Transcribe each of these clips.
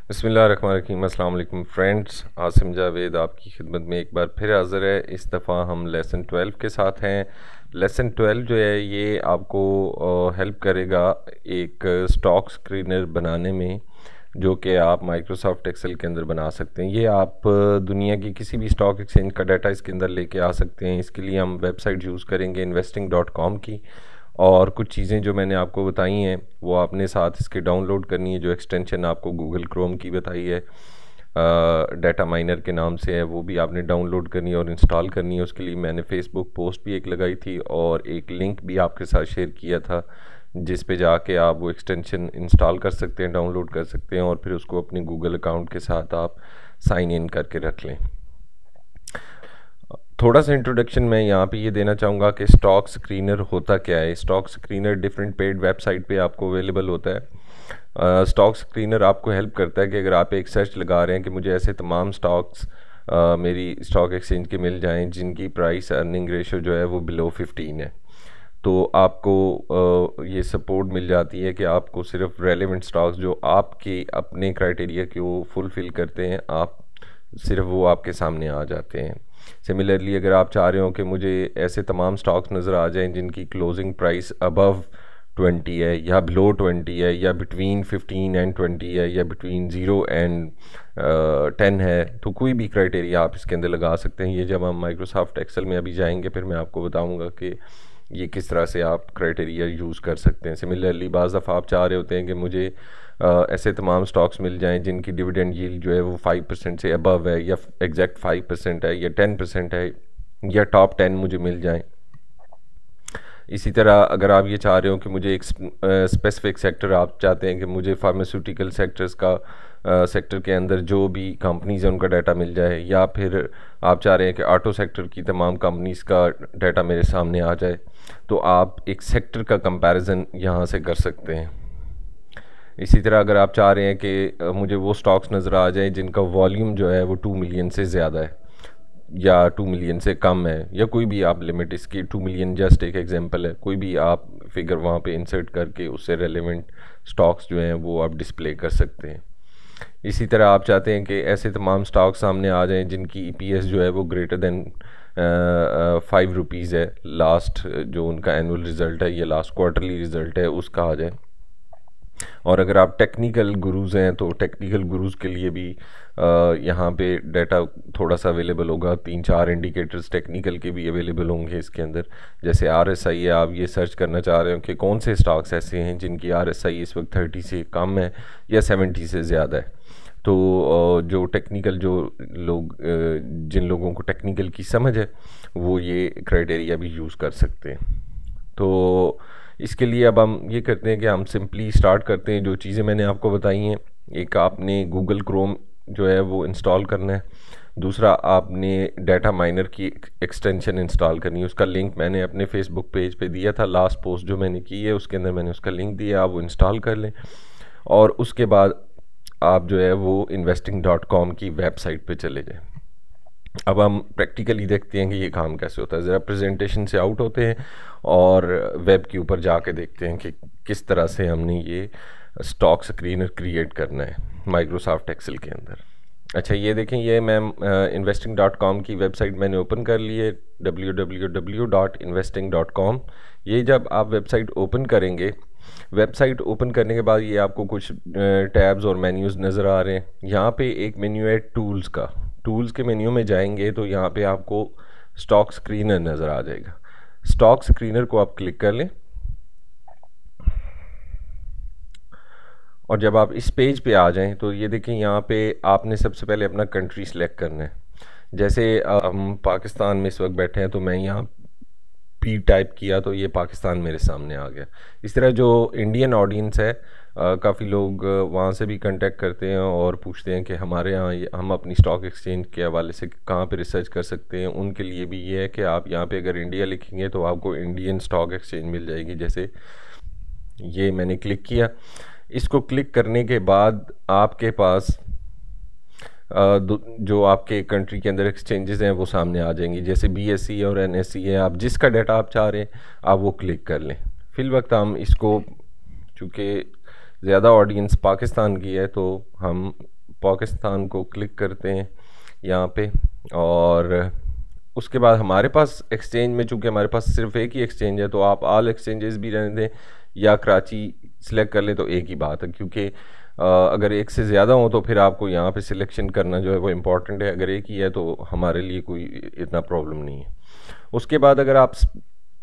बिस्मिल्लाहिर्रहमानिर्रहीम। अस्सलाम वालेकुम फ्रेंड्स, आसिम जावेद आपकी खिदमत में एक बार फिर हाज़िर है। इस दफ़ा हम लेसन 12 के साथ हैं। लेसन 12 जो है ये आपको हेल्प करेगा एक स्टॉक स्क्रीनर बनाने में, जो कि आप माइक्रोसॉफ्ट एक्सेल के अंदर बना सकते हैं। ये आप दुनिया की किसी भी स्टॉक एक्सचेंज का डाटा इसके अंदर लेके आ सकते हैं। इसके लिए हम वेबसाइट यूज़ करेंगे investing.com की, और कुछ चीज़ें जो मैंने आपको बताई हैं वो आपने साथ इसके डाउनलोड करनी है। जो एक्सटेंशन आपको गूगल क्रोम की बताई है, डाटा माइनर के नाम से है, वो भी आपने डाउनलोड करनी है और इंस्टॉल करनी है। उसके लिए मैंने फेसबुक पोस्ट भी एक लगाई थी और एक लिंक भी आपके साथ शेयर किया था, जिस पे जाके आप वो एक्सटेंशन इंस्टॉल कर सकते हैं, डाउनलोड कर सकते हैं, और फिर उसको अपने गूगल अकाउंट के साथ आप साइन इन करके रख लें। थोड़ा सा इंट्रोडक्शन मैं यहाँ पे ये देना चाहूँगा कि स्टॉक स्क्रीनर होता क्या है। Stock screener different paid website पे आपको अवेलेबल होता है। स्टॉक स्क्रीनर आपको हेल्प करता है कि अगर आप एक सर्च लगा रहे हैं कि मुझे ऐसे तमाम स्टॉक्स मेरी स्टॉक एक्सचेंज के मिल जाएं जिनकी प्राइस अर्निंग रेशो जो है वो बिलो 15 है, तो आपको ये सपोर्ट मिल जाती है कि आपको सिर्फ रेलेवेंट स्टॉक्स जो आपके अपने क्राइटेरिया को फुलफ़िल करते हैं, आप सिर्फ वो आपके सामने आ जाते हैं। सिमिलरली अगर आप चाह रहे हो कि मुझे ऐसे तमाम स्टॉक्स नज़र आ जाएं जिनकी क्लोजिंग प्राइस अबव 20 है या बिलो 20 है या बिटवीन 15 एंड 20 है या बिटवीन 0 एंड 10 है, तो कोई भी क्राइटेरिया आप इसके अंदर लगा सकते हैं। ये जब हम माइक्रोसॉफ्ट एक्सेल में अभी जाएंगे फिर मैं आपको बताऊंगा कि ये किस तरह से आप क्राइटेरिया यूज़ कर सकते हैं। सिमिलरली बाज़ दफ़ा आप चाह रहे होते हैं कि मुझे ऐसे तमाम स्टॉक्स मिल जाएं जिनकी डिविडेंड यील्ड जो है वो 5% से अबव है, या एग्जैक्ट 5% है, या 10% है, या टॉप 10 मुझे मिल जाएं। इसी तरह अगर आप ये चाह रहे हो कि मुझे एक स्पेसिफिक सेक्टर, आप चाहते हैं कि मुझे फार्मास्यूटिकल सेक्टर्स का सेक्टर के अंदर जो भी कंपनीज हैं उनका डाटा मिल जाए, या फिर आप चाह रहे हैं कि ऑटो सेक्टर की तमाम कंपनीज का डाटा मेरे सामने आ जाए, तो आप एक सेक्टर का कंपैरिजन यहाँ से कर सकते हैं। इसी तरह अगर आप चाह रहे हैं कि मुझे वो स्टॉक्स नज़र आ जाए जिनका वॉल्यूम जो है वो 2 मिलियन से ज़्यादा है या 2 मिलियन से कम है, या कोई भी आप लिमिट, इसकी 2 मिलियन जस्ट एक एग्जांपल है, कोई भी आप फिगर वहाँ पे इंसर्ट करके उससे रेलेवेंट स्टॉक्स जो हैं वो आप डिस्प्ले कर सकते हैं। इसी तरह आप चाहते हैं कि ऐसे तमाम स्टॉक सामने आ जाएं जिनकी ईपीएस जो है वो ग्रेटर दैन 5 रुपीज़ है, लास्ट जो उनका एनुअल रिज़ल्ट है या लास्ट क्वार्टरली रिज़ल्ट है उसका आ जाए। और अगर आप टेक्निकल गुरुज़ हैं तो टेक्निकल गुरुज़ के लिए भी यहाँ पे डाटा थोड़ा सा अवेलेबल होगा। 3-4 इंडिकेटर्स टेक्निकल के भी अवेलेबल होंगे इसके अंदर। जैसे आरएसआई है, आप ये सर्च करना चाह रहे हो कि कौन से स्टॉक्स ऐसे हैं जिनकी आरएसआई इस वक्त 30 से कम है या 70 से ज़्यादा है, तो जो टेक्निकल जो लोग जिन लोगों को टेक्निकल की समझ है वो ये क्राइटेरिया भी यूज़ कर सकते हैं। तो इसके लिए अब हम ये करते हैं कि हम सिंपली स्टार्ट करते हैं। जो चीज़ें मैंने आपको बताई हैं, एक आपने गूगल क्रोम जो है वो इंस्टॉल करना है, दूसरा आपने डाटा माइनर की एक्सटेंशन इंस्टॉल करनी है। उसका लिंक मैंने अपने फेसबुक पेज पे दिया था, लास्ट पोस्ट जो मैंने की है उसके अंदर मैंने उसका लिंक दिया, आप वो इंस्टॉल कर लें। और उसके बाद आप जो है वो investing.com की वेबसाइट पे चले जाएं। अब हम प्रैक्टिकली देखते हैं कि ये काम कैसे होता है। ज़रा प्रेजेंटेशन से आउट होते हैं और वेब के ऊपर जाके देखते हैं कि किस तरह से हमने ये स्टॉक स्क्रीनर क्रिएट करना है माइक्रोसॉफ्ट एक्सेल के अंदर। अच्छा, ये देखें, ये मैं investing.com की वेबसाइट मैंने ओपन कर ली है, www.investing.com। ये जब आप वेबसाइट ओपन करेंगे, वेबसाइट ओपन करने के बाद ये आपको कुछ टैब्स और मेन्यूज़ नज़र आ रहे हैं। यहाँ पे एक मेन्यू है टूल्स का। टूल्स के मेन्यू में जाएंगे तो यहाँ पे आपको स्टॉक स्क्रीनर नज़र आ जाएगा। स्टॉक स्क्रीनर को आप क्लिक कर लें, और जब आप इस पेज पे आ जाएं तो ये देखें, यहाँ पे आपने सबसे पहले अपना कंट्री सेलेक्ट करना है। जैसे हम पाकिस्तान में इस वक्त बैठे हैं तो मैं यहाँ पी टाइप किया तो ये पाकिस्तान मेरे सामने आ गया। इस तरह जो इंडियन ऑडियंस है, काफ़ी लोग वहाँ से भी कांटेक्ट करते हैं और पूछते हैं कि हमारे यहाँ हम अपनी स्टॉक एक्सचेंज के हवाले से कहाँ पे रिसर्च कर सकते हैं। उनके लिए भी ये है कि आप यहाँ पे अगर इंडिया लिखेंगे तो आपको इंडियन स्टॉक एक्सचेंज मिल जाएगी। जैसे ये मैंने क्लिक किया, इसको क्लिक करने के बाद आपके पास जो आपके कंट्री के अंदर एक्सचेंजेस हैं वो सामने आ जाएंगी। जैसे BSE और NSE है, आप जिसका डाटा आप चाह रहे हैं आप वो क्लिक कर लें। फिल वक्त हम इसको, चूँकि ज़्यादा ऑडियंस पाकिस्तान की है तो हम पाकिस्तान को क्लिक करते हैं यहाँ पे, और उसके बाद हमारे पास एक्सचेंज में, चूँकि हमारे पास सिर्फ एक ही एक्सचेंज है, तो आप ऑल एक्सचेंजेस भी रहने दें या कराची सिलेक्ट कर लें तो एक ही बात है, क्योंकि अगर एक से ज़्यादा हो तो फिर आपको यहाँ पे सिलेक्शन करना जो है वो इम्पॉर्टेंट है। अगर एक ही है तो हमारे लिए कोई इतना प्रॉब्लम नहीं है। उसके बाद अगर आप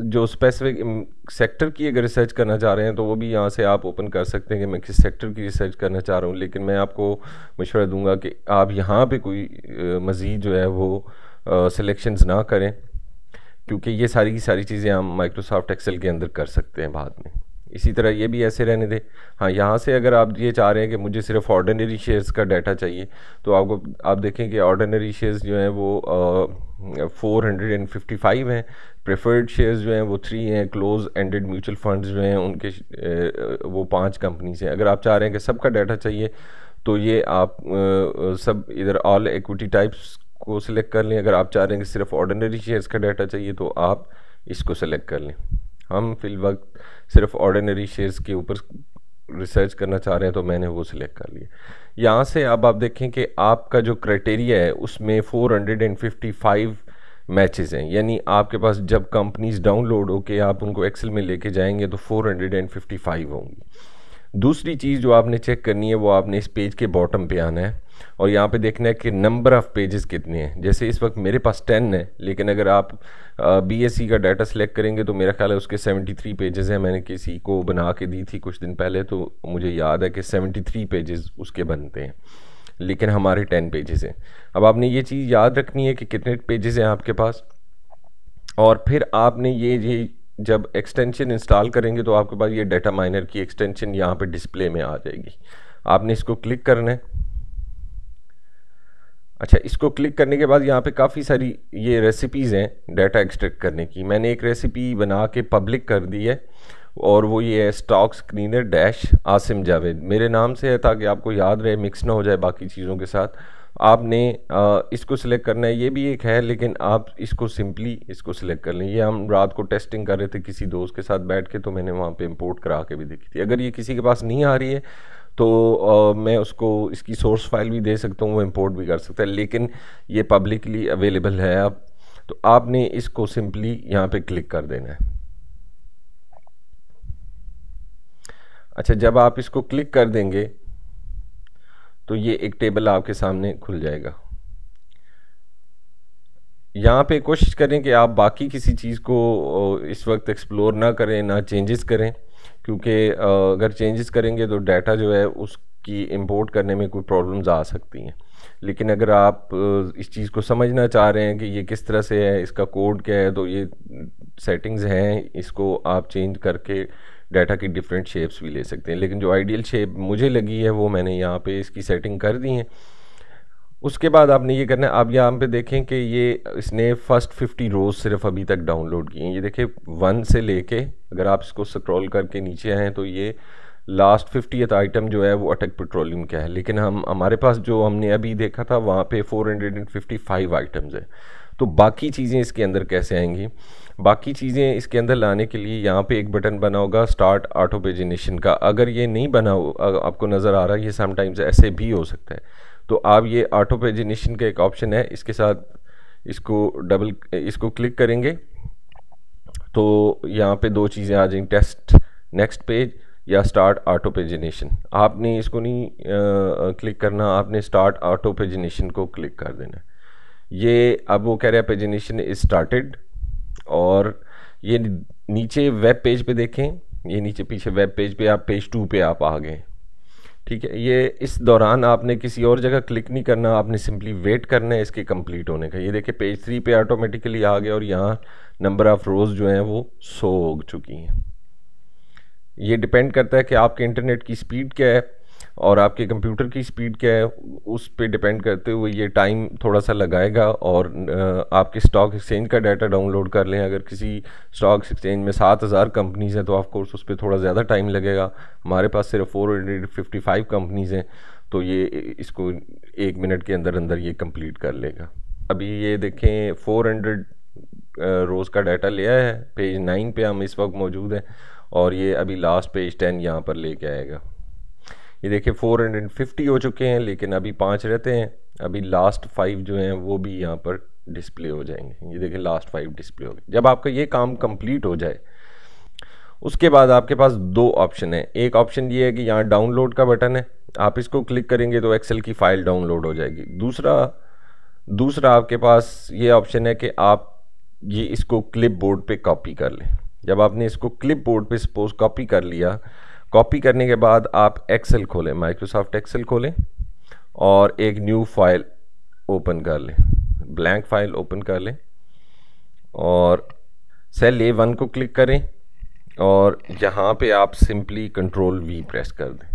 जो स्पेसिफिक सेक्टर की अगर रिसर्च करना चाह रहे हैं तो वो भी यहाँ से आप ओपन कर सकते हैं कि मैं किस सेक्टर की रिसर्च करना चाह रहा हूँ, लेकिन मैं आपको मशवरा दूंगा कि आप यहाँ पे कोई मज़ीद जो है वो सिलेक्शंस ना करें, क्योंकि ये सारी की सारी चीज़ें हम माइक्रोसॉफ्ट एक्सेल के अंदर कर सकते हैं बाद में। इसी तरह ये भी ऐसे रहने दें। हाँ, यहाँ से अगर आप ये चाह रहे हैं कि मुझे सिर्फ ऑर्डिनरी शेयर्स का डाटा चाहिए, तो आप देखें कि ऑर्डिनरी शेयर्स जो हैं वो 455 हैं, प्रेफर्ड शेयर्स जो हैं वो 3 हैं, क्लोज एंडेड म्यूचुअल फंड्स जो हैं उनके वो 5 कंपनीज हैं। अगर आप चाह रहे हैं कि सबका डाटा चाहिए तो ये आप सब इधर ऑल इक्विटी टाइप्स को सिलेक्ट कर लें। अगर आप चाह रहे हैं कि सिर्फ ऑर्डिनरी शेयर्स का डाटा चाहिए तो आप इसको सिलेक्ट कर लें। हम फिल वक्त सिर्फ ऑर्डिनरी शेयर्स के ऊपर रिसर्च करना चाह रहे हैं तो मैंने वो सिलेक्ट कर लिया। यहाँ से अब आप देखें कि आपका जो क्राइटेरिया है उसमें 455 मैचेस हैं, यानी आपके पास जब कंपनीज डाउनलोड हो के आप उनको एक्सेल में लेके जाएंगे तो 455 होंगी। दूसरी चीज़ जो आपने चेक करनी है वो आपने इस पेज के बॉटम पे आना है और यहाँ पे देखना है कि नंबर ऑफ़ पेजेस कितने हैं। जैसे इस वक्त मेरे पास 10 है, लेकिन अगर आप BSc का डाटा सेलेक्ट करेंगे तो मेरा ख्याल है उसके 73 पेजेस हैं। मैंने किसी को बना के दी थी कुछ दिन पहले, तो मुझे याद है कि 73 पेजेस उसके बनते हैं, लेकिन हमारे 10 पेजेस हैं। अब आपने ये चीज़ याद रखनी है कि कितने पेजेस हैं आपके पास, और फिर आपने ये जब एक्सटेंशन इंस्टॉल करेंगे तो आपके पास ये डाटा माइनर की एक्सटेंशन यहाँ पे डिस्प्ले में आ जाएगी। आपने इसको क्लिक करना है। अच्छा, इसको क्लिक करने के बाद यहाँ पे काफ़ी सारी ये रेसिपीज़ हैं डाटा एक्सट्रैक्ट करने की। मैंने एक रेसिपी बना के पब्लिक कर दी है और वो ये है stock screener dash Asim Javed. मेरे नाम से है ताकि आपको याद रहे, मिक्स ना हो जाए बाकी चीज़ों के साथ। आपने इसको सिलेक्ट करना है। ये भी एक है, लेकिन आप इसको सिंपली इसको सिलेक्ट कर लें। ये हम रात को टेस्टिंग कर रहे थे किसी दोस्त के साथ बैठ के, तो मैंने वहाँ पे इंपोर्ट करा के भी देखी थी। अगर ये किसी के पास नहीं आ रही है तो मैं उसको इसकी सोर्स फाइल भी दे सकता हूँ, वो इंपोर्ट भी कर सकता है, लेकिन ये पब्लिकली अवेलेबल है अब। तो आपने इसको सिंपली यहाँ पे क्लिक कर देना है। अच्छा, जब आप इसको क्लिक कर देंगे तो ये एक टेबल आपके सामने खुल जाएगा। यहाँ पे कोशिश करें कि आप बाकी किसी चीज़ को इस वक्त एक्सप्लोर ना करें, ना चेंजेस करें, क्योंकि अगर चेंजेस करेंगे तो डाटा जो है उसकी इंपोर्ट करने में कोई प्रॉब्लम्स आ सकती हैं। लेकिन अगर आप इस चीज़ को समझना चाह रहे हैं कि ये किस तरह से है, इसका कोड क्या है, तो ये सेटिंग्स हैं, इसको आप चेंज करके डाटा की डिफरेंट शेप्स भी ले सकते हैं। लेकिन जो आइडियल शेप मुझे लगी है वो मैंने यहाँ पे इसकी सेटिंग कर दी है। उसके बाद आपने ये करना है, आप यहाँ पे देखें कि ये इसने फर्स्ट 50 रोज़ सिर्फ अभी तक डाउनलोड किए हैं। ये देखें 1 से लेके, अगर आप इसको स्क्रॉल करके नीचे आएँ तो ये लास्ट 50th आइटम जो है वो अटक पेट्रोलियम का है, लेकिन हमारे पास जो हमने अभी देखा था वहाँ पे 455 आइटम्स है। तो बाकी चीज़ें इसके अंदर कैसे आएंगी? बाकी चीज़ें इसके अंदर लाने के लिए यहाँ पे एक बटन बना होगा स्टार्ट ऑटो पेजिनेशन का। अगर ये नहीं बना हो, आपको नज़र आ रहा है, ये समटाइम्स ऐसे भी हो सकता है, तो आप ये ऑटो पेजिनेशन का एक ऑप्शन है, इसके साथ इसको क्लिक करेंगे तो यहाँ पे 2 चीज़ें आ जाएंगी, टेस्ट नेक्स्ट पेज या स्टार्ट ऑटो पेजिनेशन। आपने इसको नहीं क्लिक करना, आपने स्टार्ट ऑटो पेजिनेशन को क्लिक कर देना। ये अब वो कह रहा है पेजिनेशन इज स्टार्टेड, और ये नीचे वेब पेज पे देखें, ये नीचे पीछे वेब पेज पे आप पेज 2 पे आप आ गए। ठीक है, ये इस दौरान आपने किसी और जगह क्लिक नहीं करना, आपने सिंपली वेट करना है इसके कंप्लीट होने का। ये देखिए पेज 3 पे ऑटोमेटिकली आ गया और यहाँ नंबर ऑफ़ रोज़ जो हैं वो 100 हो चुकी हैं। ये डिपेंड करता है कि आपके इंटरनेट की स्पीड क्या है और आपके कंप्यूटर की स्पीड क्या है, उस पे डिपेंड करते हुए ये टाइम थोड़ा सा लगाएगा। और आपके स्टॉक एक्सचेंज का डाटा डाउनलोड कर लें, अगर किसी स्टॉक एक्सचेंज में 7000 कंपनीज़ हैं तो ऑफ कोर्स उस पर थोड़ा ज़्यादा टाइम लगेगा। हमारे पास सिर्फ 455 कंपनीज़ हैं, तो ये इसको 1 मिनट के अंदर अंदर ये कंप्लीट कर लेगा। अभी ये देखें 400 रोज़ का डाटा लिया है, पेज 9 पे हम इस वक्त मौजूद हैं, और ये अभी लास्ट पेज 10 यहाँ पर लेके आएगा। ये देखिए 450 हो चुके हैं, लेकिन अभी 5 रहते हैं। अभी लास्ट 5 जो हैं वो भी यहाँ पर डिस्प्ले हो जाएंगे। ये देखिए लास्ट 5 डिस्प्ले हो गए। जब आपका ये काम कंप्लीट हो जाए उसके बाद आपके पास दो ऑप्शन है। एक ऑप्शन ये है कि यहाँ डाउनलोड का बटन है, आप इसको क्लिक करेंगे तो एक्सेल की फ़ाइल डाउनलोड हो जाएगी। दूसरा आपके पास ये ऑप्शन है कि आप ये इसको क्लिप बोर्ड पर कॉपी कर लें। जब आपने इसको क्लिप बोर्ड पर सपोज कॉपी कर लिया, कॉपी करने के बाद आप एक्सेल खोलें, माइक्रोसॉफ्ट एक्सेल खोलें और एक न्यू फाइल ओपन कर लें, ब्लैंक फाइल ओपन कर लें और सेल A1 को क्लिक करें और यहाँ पे आप सिंपली कंट्रोल V प्रेस कर दें।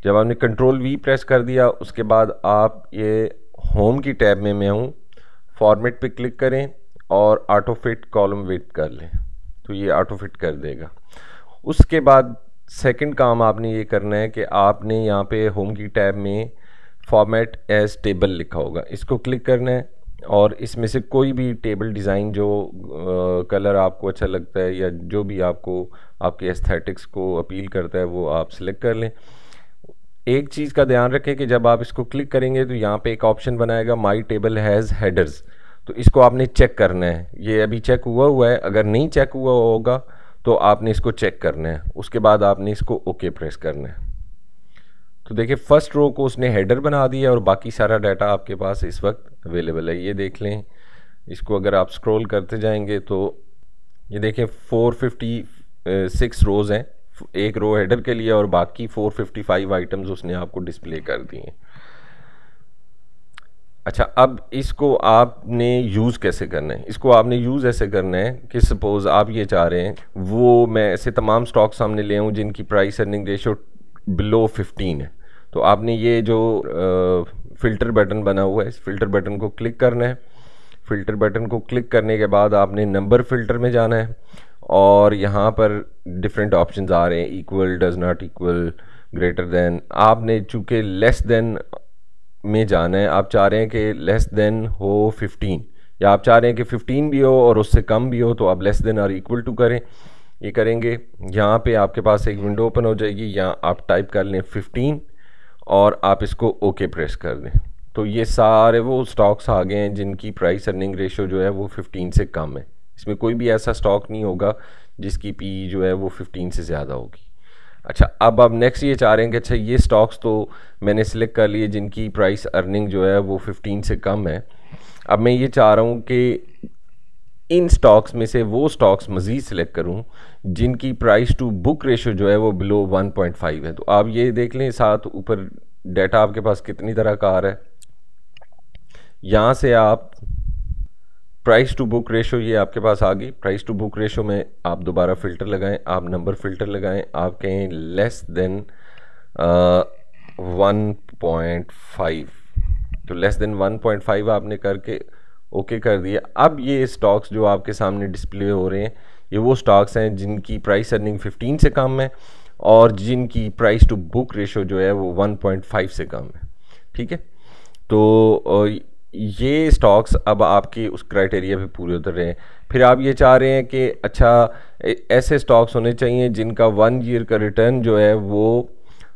जब आपने कंट्रोल V प्रेस कर दिया उसके बाद आप ये होम की टैब में मैं हूँ, फॉर्मेट पे क्लिक करें और ऑटो फिट कॉलम विड्थ कर लें, तो ये ऑटो फिट कर देगा। उसके बाद सेकंड काम आपने ये करना है कि आपने यहाँ पे होम की टैब में फॉर्मेट एज टेबल लिखा होगा, इसको क्लिक करना है और इसमें से कोई भी टेबल डिज़ाइन जो कलर आपको अच्छा लगता है या जो भी आपको आपके एस्थेटिक्स को अपील करता है वो आप सिलेक्ट कर लें। एक चीज़ का ध्यान रखें कि जब आप इसको क्लिक करेंगे तो यहाँ पे एक ऑप्शन बनाएगा माई टेबल हैज़ हेडर्स, तो इसको आपने चेक करना है। ये अभी चेक हुआ है, अगर नहीं चेक हुआ होगा तो आपने इसको चेक करना है। उसके बाद आपने इसको ओके प्रेस करना है। तो देखिए फर्स्ट रो को उसने हेडर बना दिया और बाकी सारा डाटा आपके पास इस वक्त अवेलेबल है। ये देख लें, इसको अगर आप स्क्रॉल करते जाएंगे तो ये देखिए 456 रोज़ हैं, एक रो हेडर के लिए और बाकी 455 आइटम्स उसने आपको डिस्प्ले कर दिए। अच्छा, अब इसको आपने यूज़ कैसे करना है? इसको आपने यूज़ ऐसे करना है कि सपोज़ आप ये चाह रहे हैं वो मैं ऐसे तमाम स्टॉक सामने ले आऊँ जिनकी प्राइस अर्निंग रेशो बिलो 15 है। तो आपने ये जो फ़िल्टर बटन बना हुआ है, इस फ़िल्टर बटन को क्लिक करना है। फ़िल्टर बटन को क्लिक करने के बाद आपने नंबर फ़िल्टर में जाना है और यहाँ पर डिफरेंट ऑप्शंस आ रहे हैं, equal, does not equal, greater than. आपने चूँकि लेस देन में जाना है, आप चाह रहे हैं कि लेस देन हो 15 या आप चाह रहे हैं कि 15 भी हो और उससे कम भी हो, तो आप लेस देन और इक्वल टू करें। ये करेंगे, यहाँ पे आपके पास एक विंडो ओपन हो जाएगी, यहाँ आप टाइप कर लें 15 और आप इसको ओके प्रेस कर दें। तो ये सारे वो स्टॉक्स आ गए हैं जिनकी प्राइस अर्निंग रेशो जो है वो 15 से कम है। इसमें कोई भी ऐसा स्टॉक नहीं होगा जिसकी पी जो है वो 15 से ज़्यादा होगी। अच्छा, अब आप नेक्स्ट ये चाह रहे हैं कि अच्छा ये स्टॉक्स तो मैंने सिलेक्ट कर लिए जिनकी प्राइस अर्निंग जो है वो 15 से कम है। अब मैं ये चाह रहा हूँ कि इन स्टॉक्स में से वो स्टॉक्स मज़ीद सिलेक्ट करूं जिनकी प्राइस टू बुक रेशो जो है वो बिलो 1.5 है। तो आप ये देख लें, साथ ऊपर डाटा आपके पास कितनी तरह का आ रहा है। यहाँ से आप प्राइस टू बुक रेशो ये आपके पास आ गई। प्राइस टू बुक रेशो में आप दोबारा फ़िल्टर लगाएं, आप नंबर फ़िल्टर लगाएं, आप कहें लेस देन 1.5, तो लेस देन 1.5 आपने करके ओके कर दिया। अब ये स्टॉक्स जो आपके सामने डिस्प्ले हो रहे हैं ये वो स्टॉक्स हैं जिनकी प्राइस अर्निंग 15 से कम है और जिनकी प्राइस टू बुक रेशो जो है वो 1.5 से कम है। ठीक है, तो ये स्टॉक्स अब आपके उस क्राइटेरिया पे पूरे उतर रहे हैं। फिर आप ये चाह रहे हैं कि अच्छा ऐसे स्टॉक्स होने चाहिए जिनका 1 ईयर का रिटर्न जो है वो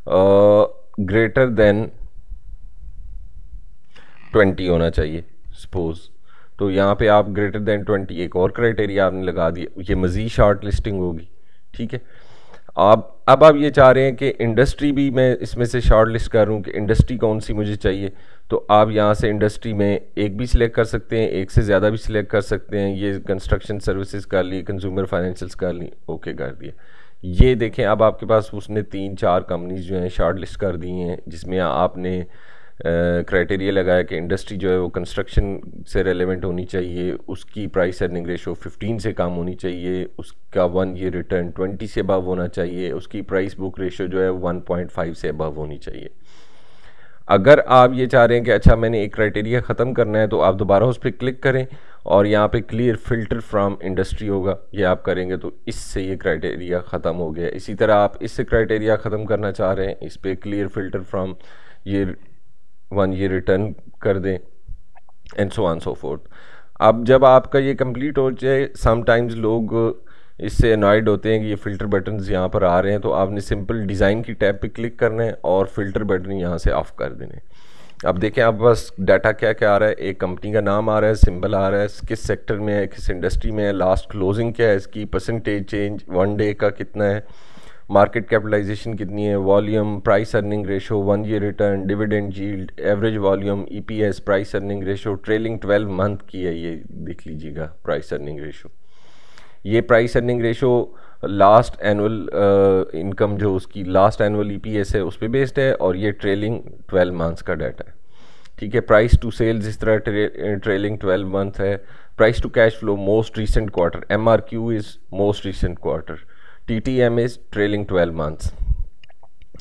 ग्रेटर देन 20 होना चाहिए सपोज। तो यहाँ पे आप ग्रेटर देन 20 एक और क्राइटेरिया आपने लगा दिया, ये मज़ीद शॉर्ट लिस्टिंग होगी। ठीक है, अब आप ये चाह रहे हैं कि इंडस्ट्री भी मैं इसमें से शॉर्ट लिस्ट कर रहा हूँ कि इंडस्ट्री कौन सी मुझे चाहिए, तो आप यहाँ से इंडस्ट्री में एक भी सिलेक्ट कर सकते हैं, एक से ज़्यादा भी सिलेक्ट कर सकते हैं। ये कंस्ट्रक्शन सर्विसेज कर ली, कंज्यूमर फाइनेंशियल्स कर ली, ओके कर दिया। ये देखें, अब आपके पास उसने 3-4 कंपनीज जो हैं शॉर्ट लिस्ट कर दी हैं जिसमें आपने क्राइटेरिया लगाया कि इंडस्ट्री जो है वो कंस्ट्रक्शन से रेलेवेंट होनी चाहिए, उसकी प्राइस अर्निंग रेशो 15 से कम होनी चाहिए, उसका 1 ईयर रिटर्न 20 से अबव होना चाहिए, उसकी प्राइस बुक रेशो जो है 1.5 से अबव होनी चाहिए। अगर आप ये चाह रहे हैं कि अच्छा मैंने एक क्राइटेरिया ख़त्म करना है, तो आप दोबारा उस पर क्लिक करें और यहाँ पे क्लियर फ़िल्टर फ्रॉम इंडस्ट्री होगा, ये आप करेंगे तो इससे ये क्राइटेरिया ख़त्म हो गया। इसी तरह आप इससे क्राइटेरिया ख़त्म करना चाह रहे हैं, इस पर क्लियर फ़िल्टर फ्रॉम ये 1 ईयर रिटर्न कर दें, and so on so fourth. अब जब आपका ये कंप्लीट हो जाए, समटाइम्स लोग इससे अनॉयड होते हैं कि ये फ़िल्टर बटन्स यहाँ पर आ रहे हैं, तो आपने सिंपल डिज़ाइन की टैब पे क्लिक करना है और फ़िल्टर बटन यहाँ से ऑफ़ कर देने। अब देखें आप बस डाटा क्या क्या आ रहा है, एक कंपनी का नाम आ रहा है, सिंबल आ रहा है, किस सेक्टर में है, किस इंडस्ट्री में है, लास्ट क्लोजिंग क्या है इसकी, परसेंटेज चेंज 1 डे का कितना है, मार्केट कैपिटलाइजेशन कितनी है, volume, price earning ratio, 1 year return, dividend yield, average volume, EPS, price earning ratio, trailing 12 month की है, ये देख लीजिएगा प्राइस अर्निंग रेशो। ये price earning ratio last annual income जो उसकी लास्ट एनुअल ईपीएस है उस पर बेस्ड है, और ये ट्रेलिंग 12 मंथ्स का डाटा है। ठीक है, प्राइस टू सेल्स इस तरह ट्रेलिंग 12 मंथ है। Price to cash flow most recent quarter, MRQ is most recent quarter, TTM is trailing 12 months.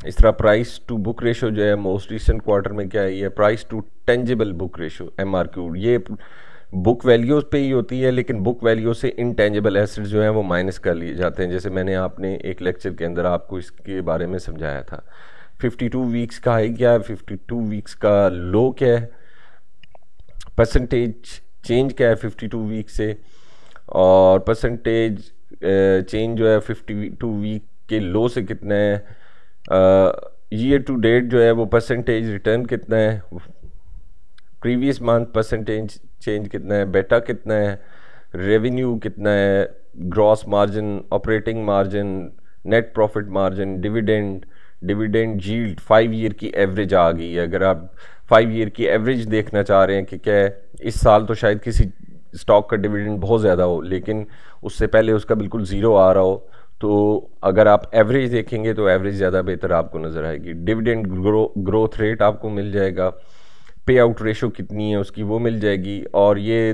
इस तरह प्राइस टू बुक रेशो जो है मोस्ट रिसेंट क्वार्टर में क्या है, ये price to tangible book ratio MRQ, ये बुक वैल्यूज़ पे ही होती है, लेकिन बुक वैल्यू से इनटेंजिबल एसेट्स जो हैं वो माइनस कर लिए जाते हैं, जैसे मैंने आपने एक लेक्चर के अंदर आपको इसके बारे में समझाया था। 52 वीक्स का हाई क्या है, 52 वीक्स का लो क्या है, परसेंटेज चेंज क्या है 52 वीक से, और परसेंटेज चेंज जो है 52 वीक के लो से कितना है, ईयर टू डेट जो है वो परसेंटेज रिटर्न कितना है, प्रीवियस मंथ परसेंटेज चेंज कितना है, बेटा कितना है, रेवेन्यू कितना है, gross margin, operating margin, net profit margin, dividend yield, 5 year की एवरेज आ गई है। अगर आप 5 ईयर की एवरेज देखना चाह रहे हैं कि क्या है, इस साल तो शायद किसी स्टॉक का डिविडेंड बहुत ज़्यादा हो, लेकिन उससे पहले उसका बिल्कुल ज़ीरो आ रहा हो, तो अगर आप एवरेज देखेंगे तो एवरेज ज़्यादा बेहतर आपको नज़र आएगी। डिविडेंड ग्रोथ रेट आपको मिल जाएगा, पे आउट रेशो कितनी है उसकी वो मिल जाएगी, और ये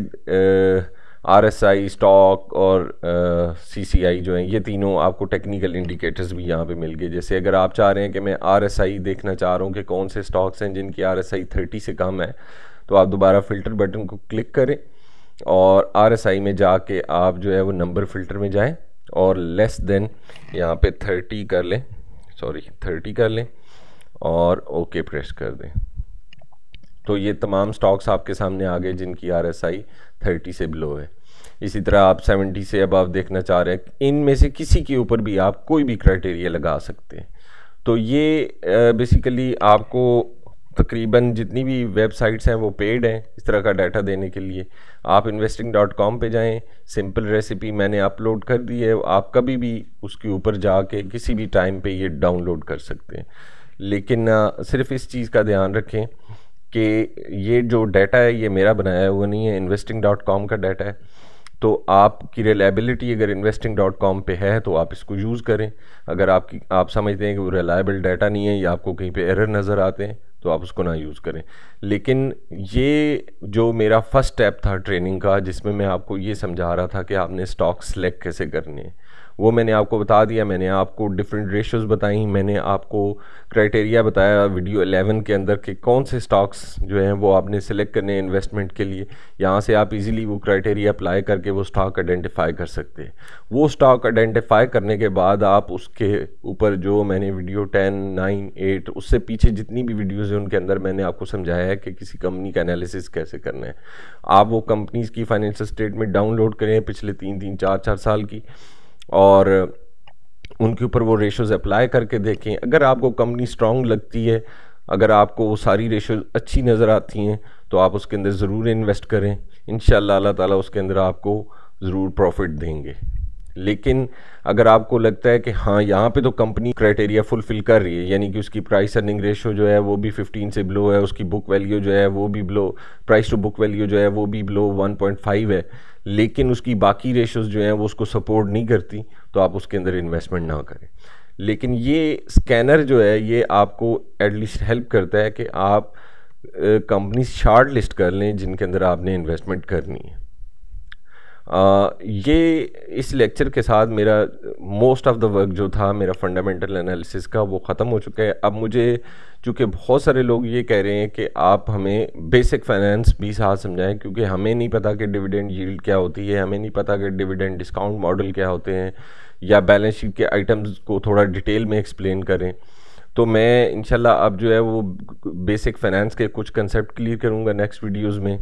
RSI स्टॉक और CCI जो हैं ये तीनों आपको टेक्निकल इंडिकेटर्स भी यहाँ पे मिल गए। जैसे अगर आप चाह रहे हैं कि मैं RSI देखना चाह रहा हूँ कि कौन से स्टॉक्स हैं जिनकी RSI 30 से कम है, तो आप दोबारा फ़िल्टर बटन को क्लिक करें और RSI में जाके आप जो है वो नंबर फ़िल्टर में जाएं और लेस देन यहाँ पे 30 कर लें, 30 कर लें और ओके प्रेस कर दें। तो ये तमाम स्टॉक्स आपके सामने आ गए जिनकी RSI 30 से बिलो है। इसी तरह आप 70 से अबव देखना चाह रहे हैं, इनमें से किसी के ऊपर भी आप कोई भी क्राइटेरिया लगा सकते हैं। तो ये बेसिकली आपको तकरीबन जितनी भी वेबसाइट्स हैं वो पेड हैं इस तरह का डाटा देने के लिए। आप investing.com पे जाएं, सिंपल रेसिपी मैंने अपलोड कर दी है, आप कभी भी उसके ऊपर जाके किसी भी टाइम पे ये डाउनलोड कर सकते हैं। लेकिन सिर्फ इस चीज़ का ध्यान रखें कि ये जो डाटा है ये मेरा बनाया हुआ नहीं है, investing.com का डाटा है। तो आपकी रिलायबिलिटी अगर investing.com पे है तो आप इसको यूज़ करें। अगर आप समझते हैं कि वो रिलायबल डाटा नहीं है या आपको कहीं पे एरर नज़र आते हैं तो आप उसको ना यूज़ करें। लेकिन ये जो मेरा फर्स्ट स्टेप था ट्रेनिंग का, जिसमें मैं आपको ये समझा रहा था कि आपने स्टॉक सेलेक्ट कैसे करने हैं, वो मैंने आपको बता दिया। मैंने आपको डिफरेंट रेशोज़ बताई, मैंने आपको क्राइटेरिया बताया वीडियो 11 के अंदर कि कौन से स्टॉक्स जो हैं वो आपने सेलेक्ट करने हैं इन्वेस्टमेंट के लिए। यहाँ से आप इजीली वो क्राइटेरिया अप्लाई करके वो स्टॉक आइडेंटिफाई कर सकते हैं। वो स्टॉक आइडेंटिफाई करने के बाद आप उसके ऊपर जो मैंने वीडियो 10, 9, 8 उससे पीछे जितनी भी वीडियोज़ हैं उनके अंदर मैंने आपको समझाया है कि किसी कंपनी का एनालिसिस कैसे करना है। आप वो कंपनीज़ की फाइनेंशियल स्टेटमेंट डाउनलोड करें पिछले 3-3, 4-4 साल की, और उनके ऊपर वो रेशोज़ अप्लाई करके देखें। अगर आपको कंपनी स्ट्रांग लगती है, अगर आपको वो सारी रेशोज़ अच्छी नज़र आती हैं तो आप उसके अंदर ज़रूर इन्वेस्ट करें। इंशाअल्लाह अल्लाह ताला उसके अंदर आपको ज़रूर प्रॉफिट देंगे। लेकिन अगर आपको लगता है कि हाँ यहाँ पे तो कंपनी क्राइटेरिया फुलफ़िल कर रही है, यानी कि उसकी प्राइस अर्निंग रेशो जो है वो भी 15 से बिलो है, उसकी बुक वैल्यू जो है वो भी below, price to book value जो है वो भी बिलो 1.5 है, लेकिन उसकी बाकी रेशोज़ जो हैं वो उसको सपोर्ट नहीं करती, तो आप उसके अंदर इन्वेस्टमेंट ना करें। लेकिन ये स्कैनर जो है ये आपको एटलीस्ट हेल्प करता है कि आप कंपनी शार्ट लिस्ट कर लें जिनके अंदर आपने इन्वेस्टमेंट करनी है। ये इस लेक्चर के साथ मेरा मोस्ट ऑफ द वर्क जो था मेरा फंडामेंटल एनालिसिस का वो ख़त्म हो चुका है। अब मुझे चूँकि बहुत सारे लोग ये कह रहे हैं कि आप हमें बेसिक फाइनेंस भी साथ समझाएं, क्योंकि हमें नहीं पता कि डिविडेंड यील्ड क्या होती है, हमें नहीं पता कि डिविडेंड डिस्काउंट मॉडल क्या होते हैं, या बैलेंस शीट के आइटम्स को थोड़ा डिटेल में एक्सप्लेन करें। तो मैं इंशाल्लाह अब जो है वो बेसिक फाइनेंस के कुछ कंसेप्ट क्लियर करूँगा नेक्स्ट वीडियोज़ में,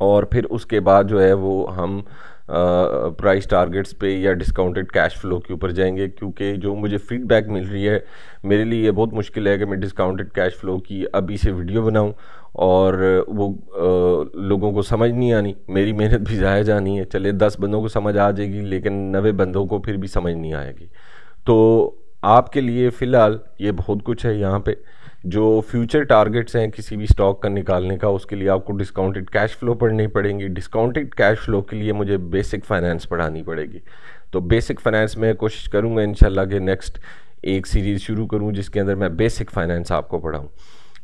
और फिर उसके बाद जो है वो हम प्राइस टारगेट्स पे या डिस्काउंटेड कैश फ्लो के ऊपर जाएंगे, क्योंकि जो मुझे फीडबैक मिल रही है मेरे लिए ये बहुत मुश्किल है कि मैं डिस्काउंटेड कैश फ्लो की अभी से वीडियो बनाऊं और वो लोगों को समझ नहीं आनी, मेरी मेहनत भी ज़ाया जानी है। चले 10 बंदों को समझ आ जाएगी लेकिन 90 बंदों को फिर भी समझ नहीं आएगी। तो आपके लिए फ़िलहाल ये बहुत कुछ है यहाँ पे। जो फ्यूचर टारगेट्स हैं किसी भी स्टॉक का निकालने का, उसके लिए आपको डिस्काउंटेड कैश फ्लो पढ़नी पड़ेंगी। डिस्काउंटेड कैश फ्लो के लिए मुझे बेसिक फाइनेंस पढ़ानी पड़ेगी। तो बेसिक फाइनेंस में कोशिश करूँगा इंशाल्लाह कि नेक्स्ट एक सीरीज़ शुरू करूँ जिसके अंदर मैं बेसिक फाइनेंस आपको पढ़ाऊँ।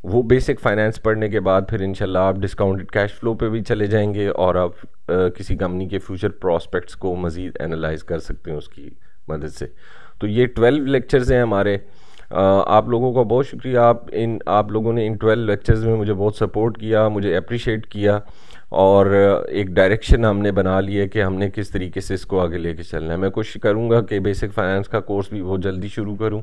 वो बेसिक फाइनेंस पढ़ने के बाद फिर इंशाल्लाह आप डिस्काउंटेड कैश फ्लो पे भी चले जाएंगे और आप किसी कंपनी के फ्यूचर प्रॉस्पेक्ट्स को मज़ीद एनालाइज कर सकते हैं उसकी मदद से। तो ये 12 लेक्चर्स हैं हमारे। आप लोगों का बहुत शुक्रिया, आप लोगों ने इन 12 लेक्चर्स में मुझे बहुत सपोर्ट किया, मुझे अप्रिशिएट किया और एक डायरेक्शन हमने बना लिया कि हमने किस तरीके से इसको आगे लेके चलना है। मैं कोशिश करूँगा कि बेसिक फाइनेंस का कोर्स भी बहुत जल्दी शुरू करूँ।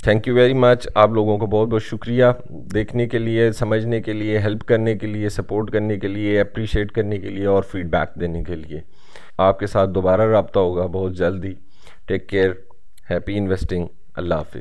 Thank you very much. आप लोगों को बहुत बहुत शुक्रिया देखने के लिए, समझने के लिए, हेल्प करने के लिए, सपोर्ट करने के लिए, अप्रिशिएट करने के लिए और फीडबैक देने के लिए। आपके साथ दोबारा रब्ता होगा बहुत जल्दी। टेक केयर, हैप्पी इन्वेस्टिंग, अल्लाह हाफिज़।